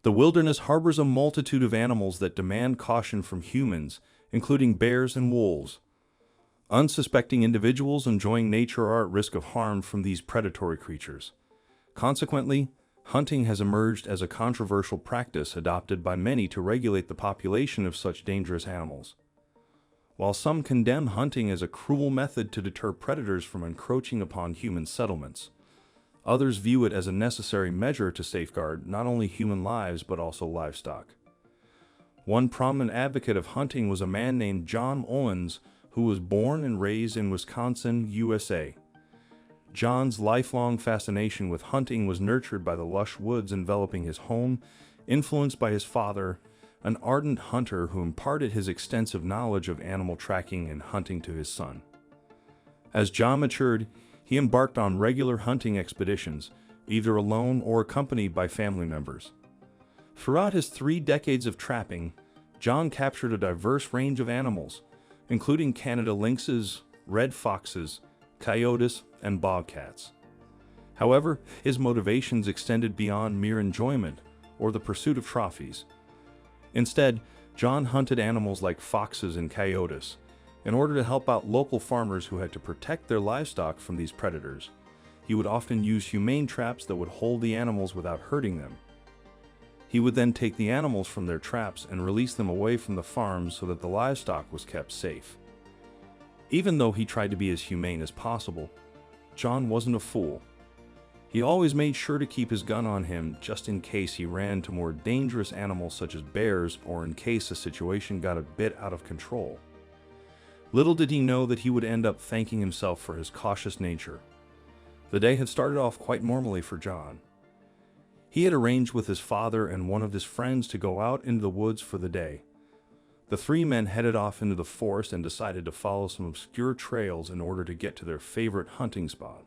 The wilderness harbors a multitude of animals that demand caution from humans, including bears and wolves. Unsuspecting individuals enjoying nature are at risk of harm from these predatory creatures. Consequently, hunting has emerged as a controversial practice adopted by many to regulate the population of such dangerous animals. While some condemn hunting as a cruel method to deter predators from encroaching upon human settlements, others view it as a necessary measure to safeguard not only human lives but also livestock. One prominent advocate of hunting was a man named John Owens, who was born and raised in Wisconsin, USA. John's lifelong fascination with hunting was nurtured by the lush woods enveloping his home, influenced by his father, an ardent hunter who imparted his extensive knowledge of animal tracking and hunting to his son. As John matured, he embarked on regular hunting expeditions, either alone or accompanied by family members. Throughout his 3 decades of trapping, John captured a diverse range of animals, including Canada lynxes, red foxes, coyotes, and bobcats. However, his motivations extended beyond mere enjoyment or the pursuit of trophies. Instead, John hunted animals like foxes and coyotes in order to help out local farmers who had to protect their livestock from these predators. He would often use humane traps that would hold the animals without hurting them. He would then take the animals from their traps and release them away from the farms so that the livestock was kept safe. Even though he tried to be as humane as possible, John wasn't a fool. He always made sure to keep his gun on him just in case he ran into more dangerous animals such as bears or in case a situation got a bit out of control. Little did he know that he would end up thanking himself for his cautious nature. The day had started off quite normally for John. He had arranged with his father and one of his friends to go out into the woods for the day. The 3 men headed off into the forest and decided to follow some obscure trails in order to get to their favorite hunting spot.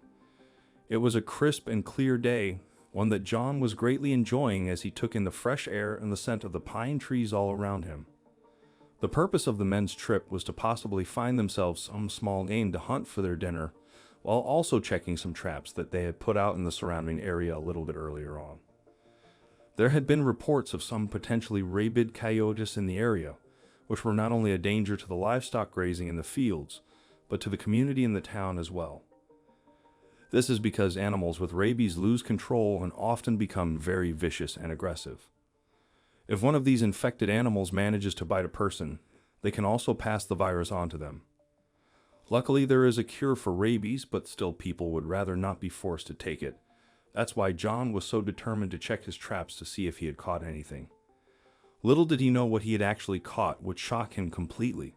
It was a crisp and clear day, one that John was greatly enjoying as he took in the fresh air and the scent of the pine trees all around him. The purpose of the men's trip was to possibly find themselves some small game to hunt for their dinner, while also checking some traps that they had put out in the surrounding area a little bit earlier on. There had been reports of some potentially rabid coyotes in the area, which were not only a danger to the livestock grazing in the fields, but to the community and the town as well. This is because animals with rabies lose control and often become very vicious and aggressive. If one of these infected animals manages to bite a person, they can also pass the virus on to them. Luckily, there is a cure for rabies, but still people would rather not be forced to take it. That's why John was so determined to check his traps to see if he had caught anything. Little did he know what he had actually caught would shock him completely.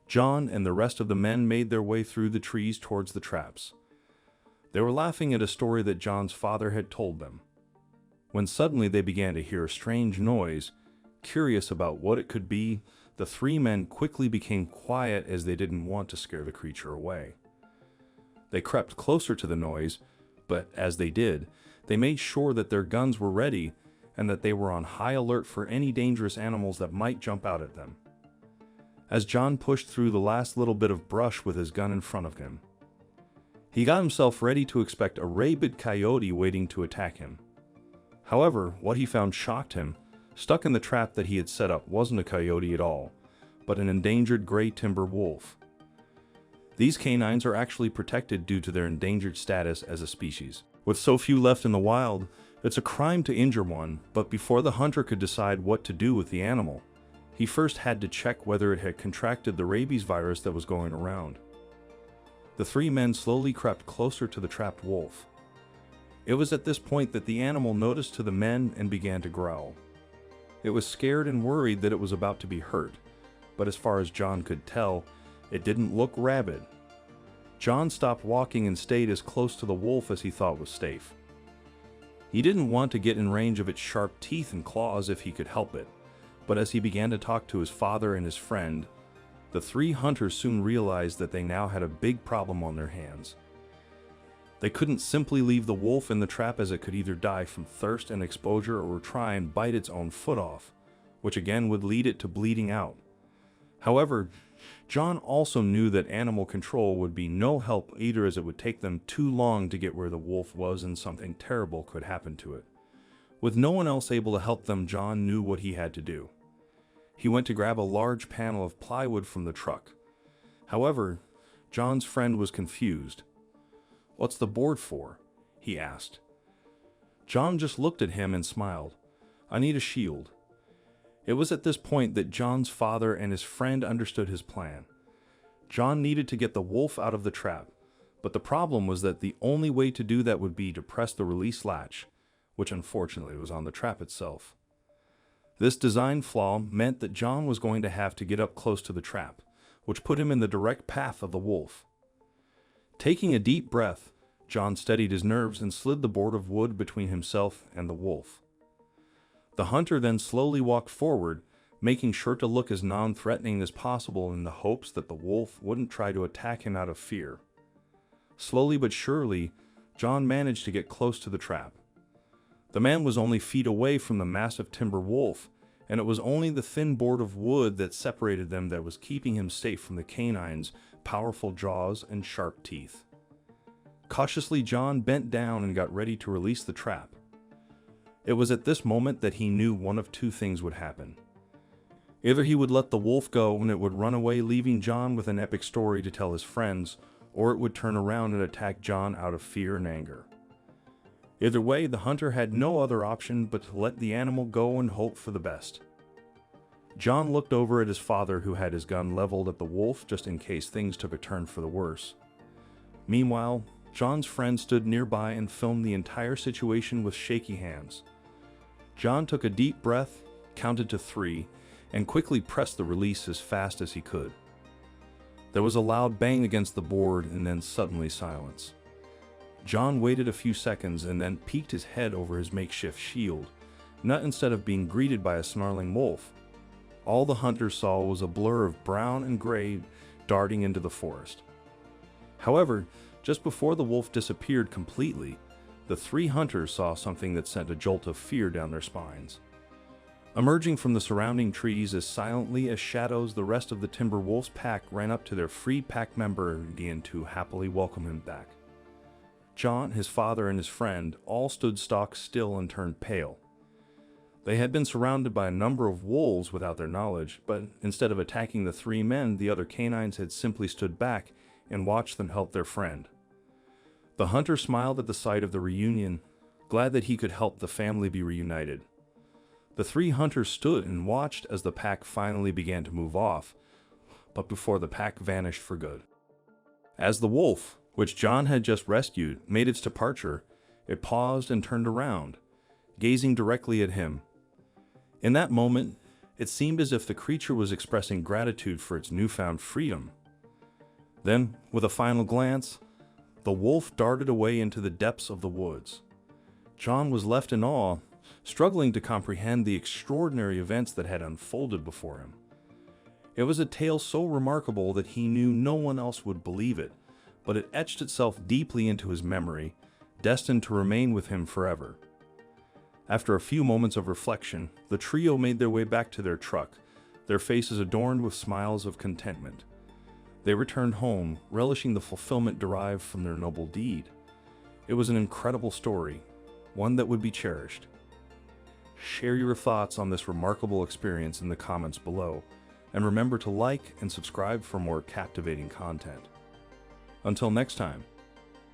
John and the rest of the men made their way through the trees towards the traps. They were laughing at a story that John's father had told them, when suddenly they began to hear a strange noise. Curious about what it could be, the 3 men quickly became quiet as they didn't want to scare the creature away. They crept closer to the noise, but as they did, they made sure that their guns were ready and that they were on high alert for any dangerous animals that might jump out at them. As John pushed through the last little bit of brush with his gun in front of him, he got himself ready to expect a rabid coyote waiting to attack him. However, what he found shocked him. Stuck in the trap that he had set up wasn't a coyote at all, but an endangered gray timber wolf. These canines are actually protected due to their endangered status as a species. With so few left in the wild, it's a crime to injure one, but before the hunter could decide what to do with the animal, he first had to check whether it had contracted the rabies virus that was going around. The 3 men slowly crept closer to the trapped wolf. It was at this point that the animal noticed to the men and began to growl. It was scared and worried that it was about to be hurt, but as far as John could tell, it didn't look rabid. John stopped walking and stayed as close to the wolf as he thought was safe. He didn't want to get in range of its sharp teeth and claws if he could help it, but as he began to talk to his father and his friend, the 3 hunters soon realized that they now had a big problem on their hands. They couldn't simply leave the wolf in the trap, as it could either die from thirst and exposure or try and bite its own foot off, which again would lead it to bleeding out. However, John also knew that animal control would be no help either, as it would take them too long to get where the wolf was and something terrible could happen to it. With no one else able to help them, John knew what he had to do. He went to grab a large panel of plywood from the truck. However, John's friend was confused. "What's the board for?" he asked. John just looked at him and smiled. "I need a shield." It was at this point that John's father and his friend understood his plan. John needed to get the wolf out of the trap, but the problem was that the only way to do that would be to press the release latch, which unfortunately was on the trap itself. This design flaw meant that John was going to have to get up close to the trap, which put him in the direct path of the wolf. Taking a deep breath, John steadied his nerves and slid the board of wood between himself and the wolf. The hunter then slowly walked forward, making sure to look as non-threatening as possible in the hopes that the wolf wouldn't try to attack him out of fear. Slowly but surely, John managed to get close to the trap. The man was only feet away from the massive timber wolf, and it was only the thin board of wood that separated them that was keeping him safe from the canine's powerful jaws and sharp teeth. Cautiously, John bent down and got ready to release the trap. It was at this moment that he knew one of two things would happen. Either he would let the wolf go and it would run away, leaving John with an epic story to tell his friends, or it would turn around and attack John out of fear and anger. Either way, the hunter had no other option but to let the animal go and hope for the best. John looked over at his father, who had his gun leveled at the wolf just in case things took a turn for the worse. Meanwhile, John's friend stood nearby and filmed the entire situation with shaky hands. John took a deep breath, counted to 3, and quickly pressed the release as fast as he could. There was a loud bang against the board and then suddenly silence. John waited a few seconds and then peeked his head over his makeshift shield, not instead of being greeted by a snarling wolf. All the hunter saw was a blur of brown and gray darting into the forest. However, just before the wolf disappeared completely, the 3 hunters saw something that sent a jolt of fear down their spines. Emerging from the surrounding trees as silently as shadows, the rest of the timber wolf's pack ran up to their freed pack member and began to happily welcome him back. John, his father, and his friend all stood stock still and turned pale. They had been surrounded by a number of wolves without their knowledge, but instead of attacking the 3 men, the other canines had simply stood back and watched them help their friend. The hunter smiled at the sight of the reunion, glad that he could help the family be reunited. The 3 hunters stood and watched as the pack finally began to move off, but before the pack vanished for good. As the wolf, which John had just rescued, made its departure, it paused and turned around, gazing directly at him. In that moment, it seemed as if the creature was expressing gratitude for its newfound freedom. Then, with a final glance, the wolf darted away into the depths of the woods. John was left in awe, struggling to comprehend the extraordinary events that had unfolded before him. It was a tale so remarkable that he knew no one else would believe it, but it etched itself deeply into his memory, destined to remain with him forever. After a few moments of reflection, the trio made their way back to their truck, their faces adorned with smiles of contentment. They returned home, relishing the fulfillment derived from their noble deed. It was an incredible story, one that would be cherished. Share your thoughts on this remarkable experience in the comments below, and remember to like and subscribe for more captivating content. Until next time.